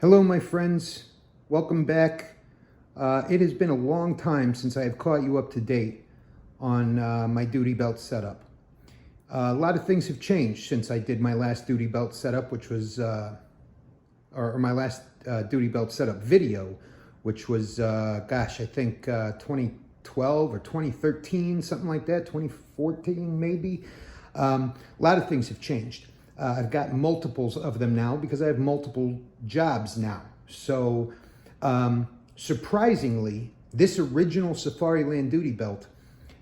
Hello, my friends. Welcome back. It has been a long time since I have caught you up to date on my duty belt setup. A lot of things have changed since I did my last duty belt setup, which was, or my last duty belt setup video, which was, I think 2012 or 2013, something like that, 2014 maybe. A lot of things have changed. I've got multiples of them now because I have multiple jobs now. So surprisingly, this original Safariland duty belt,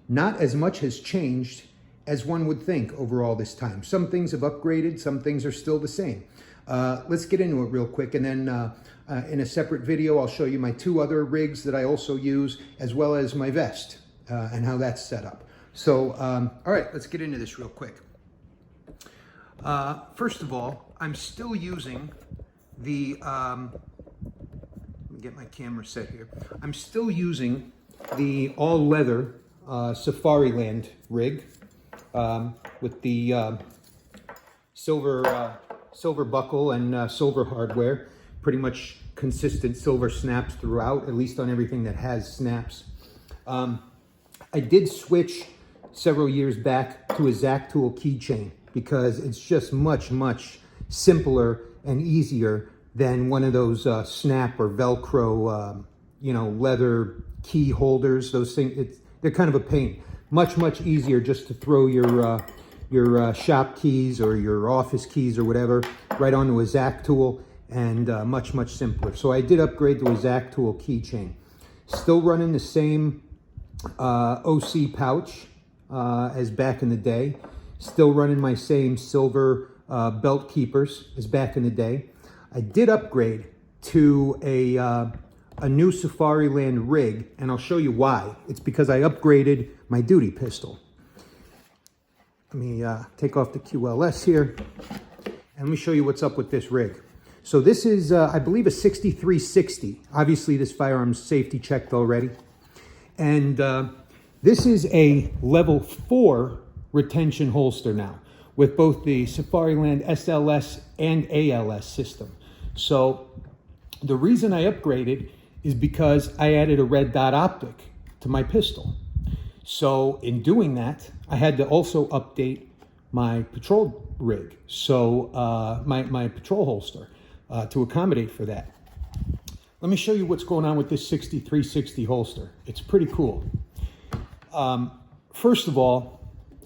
not as much has changed as one would think over all this time. Some things have upgraded, some things are still the same. Let's get into it real quick, and then in a separate video, I'll show you my two other rigs that I also use, as well as my vest and how that's set up. So, all right, let's get into this real quick. First of all, I'm still using the, let me get my camera set here. I'm still using the all leather Safariland rig with the silver buckle and silver hardware. Pretty much consistent silver snaps throughout, at least on everything that has snaps. I did switch several years back to a Zac Tool keychain, because it's just much simpler and easier than one of those snap or Velcro, leather key holders. Those things, they're kind of a pain. Much easier just to throw your shop keys or your office keys or whatever right onto a Zac Tool, and much simpler. So I did upgrade to a Zac Tool keychain. Still running the same OC pouch as back in the day. Still running my same silver belt keepers as back in the day. I did upgrade to a new Safariland rig, and I'll show you why. It's because I upgraded my duty pistol. Let me take off the QLS here, and let me show you what's up with this rig. So this is, I believe, a 6360. Obviously, this firearm's safety checked already. And this is a level 4 retention holster now, with both the Safariland SLS and ALS system. So the reason I upgraded is because I added a red dot optic to my pistol. So in doing that, I had to also update my patrol rig, so my patrol holster, to accommodate for that. Let me show you what's going on with this 6360 holster. It's pretty cool. First of all,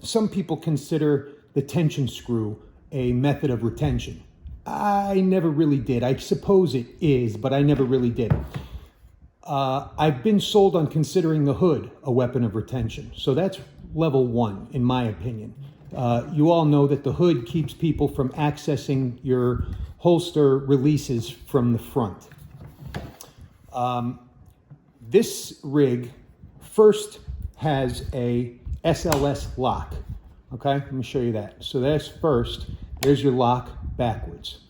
some people consider the tension screw a method of retention. I never really did. I suppose it is, but I never really did. I've been sold on considering the hood a weapon of retention. So that's level 1, in my opinion. You all know that the hood keeps people from accessing your holster releases from the front. This rig first has a SLS lock. Okay, let me show you that. So that's first. There's your lock backwards.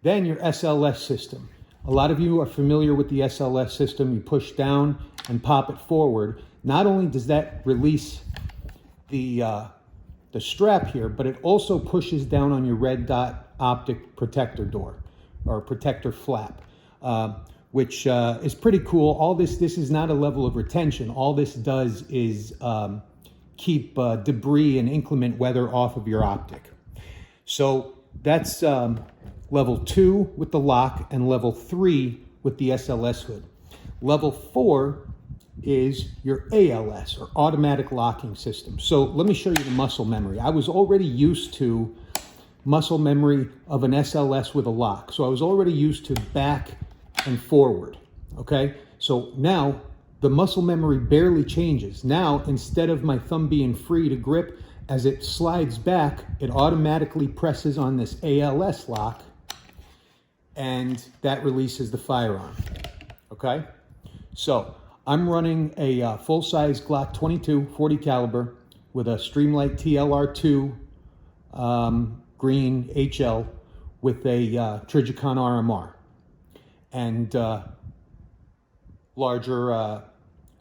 Then your SLS system. A lot of you are familiar with the SLS system. You push down and pop it forward. Not only does that release the strap here, but it also pushes down on your red dot optic protector door, or protector flap, which is pretty cool. All this is not a level of retention. All this does is keep debris and inclement weather off of your optic. So that's level 2 with the lock, and level 3 with the SLS hood. Level 4 is your ALS, or automatic locking system. So let me show you the muscle memory. I was already used to muscle memory of an SLS with a lock. So I was already used to back and forward, okay? So now the muscle memory barely changes. Now, instead of my thumb being free to grip, as it slides back, it automatically presses on this ALS lock, and that releases the firearm, okay? So I'm running a full-size Glock 22 40 caliber with a Streamlight TLR2 green HL with a Trijicon RMR and larger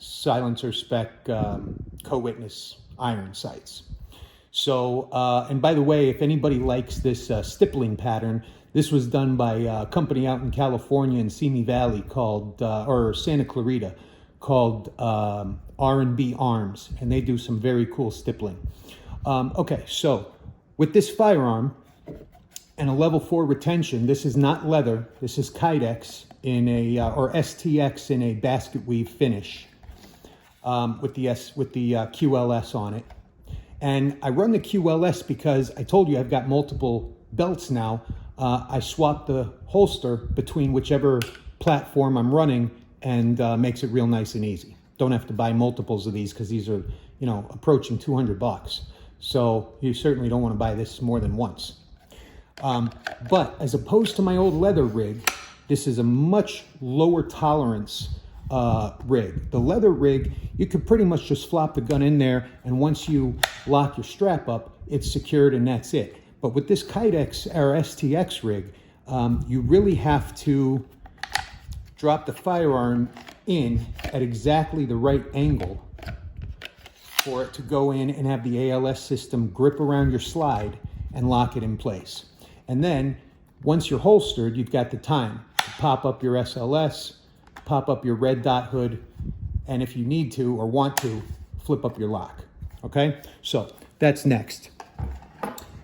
silencer spec co-witness iron sights. So, and by the way, if anybody likes this stippling pattern, This was done by a company out in California in Simi Valley called, or Santa Clarita, called R&Barms, and they do some very cool stippling. Okay, so with this firearm and a level 4 retention, this is not leather, this is Kydex in a, or STX in a basket weave finish with the QLS on it. And I run the QLS because I told you I've got multiple belts now. I swap the holster between whichever platform I'm running, and makes it real nice and easy. Don't have to buy multiples of these because these are, you know, approaching $200. So you certainly don't want to buy this more than once. But as opposed to my old leather rig, this is a much lower tolerance rig. The leather rig, you could pretty much just flop the gun in there, and once you lock your strap up, it's secured and that's it. But with this Kydex or STX rig, you really have to drop the firearm in at exactly the right angle for it to go in and have the ALS system grip around your slide and lock it in place. And then once you're holstered, you've got the time to pop up your SLS, pop up your red dot hood, and if you need to or want to, flip up your lock. Okay, so that's next.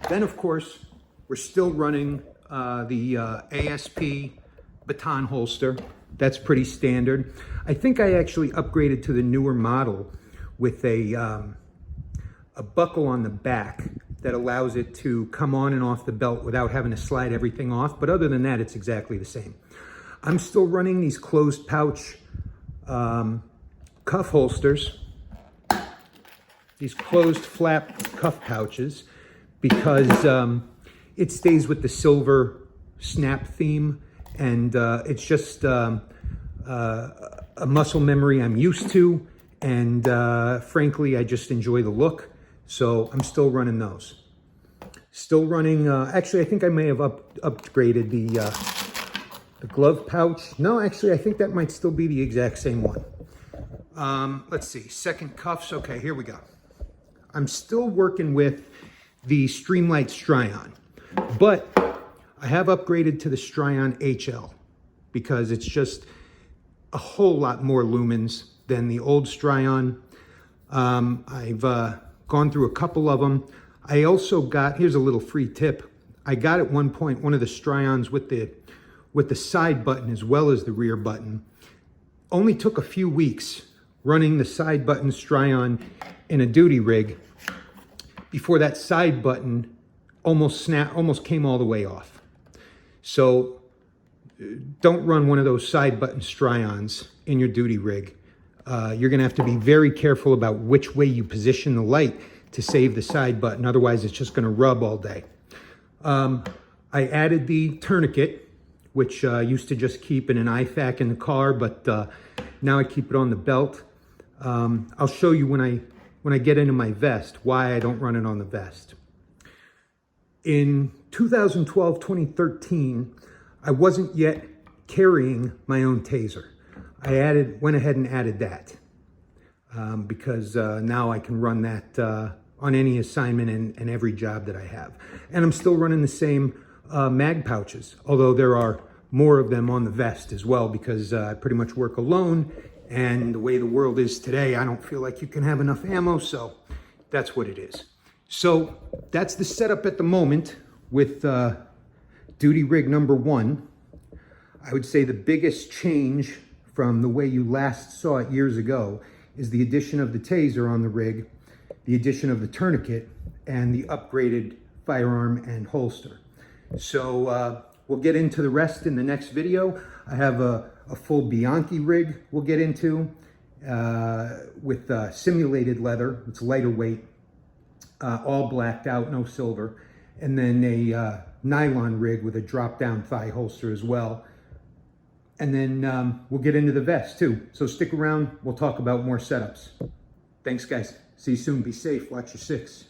Then of course, we're still running the ASP baton holster. That's pretty standard. I think I actually upgraded to the newer model with a buckle on the back that allows it to come on and off the belt without having to slide everything off. But other than that, it's exactly the same. I'm still running these closed pouch cuff holsters, these closed flap cuff pouches, because it stays with the silver snap theme, and it's just a muscle memory I'm used to, and frankly, I just enjoy the look, so I'm still running those. Still running, actually, I think I may have upgraded the glove pouch. No, actually, I think that might still be the exact same one. Let's see, second cuffs. Okay, here we go. I'm still working with the Streamlight Strion, but I have upgraded to the Strion HL because it's just a whole lot more lumens than the old Strion. I've gone through a couple of them. I also got, here's a little free tip. I got at one point one of the Strions with the side button as well as the rear button. Only took a few weeks running the side button Strion in a duty rig before that side button almost came all the way off. So don't run one of those side button Strions in your duty rig. You're gonna have to be very careful about which way you position the light to save the side button. Otherwise, it's just gonna rub all day. I added the tourniquet, which used to just keep in an IFAK in the car, but now I keep it on the belt. I'll show you when I get into my vest why I don't run it on the vest. In 2012, 2013, I wasn't yet carrying my own taser. I went ahead and added that because now I can run that on any assignment and every job that I have. And I'm still running the same mag pouches, although there are more of them on the vest as well because I pretty much work alone, and the way the world is today, I don't feel like you can have enough ammo, so that's what it is. So that's the setup at the moment with duty rig number 1. I would say the biggest change from the way you last saw it years ago is the addition of the taser on the rig, the addition of the tourniquet, and the upgraded firearm and holster. So we'll get into the rest in the next video. I have a full Bianchi rig we'll get into with simulated leather. It's lighter weight, all blacked out, no silver. And then a nylon rig with a drop-down thigh holster as well. And then we'll get into the vest too. So stick around, we'll talk about more setups. Thanks guys, see you soon, be safe, watch your 6.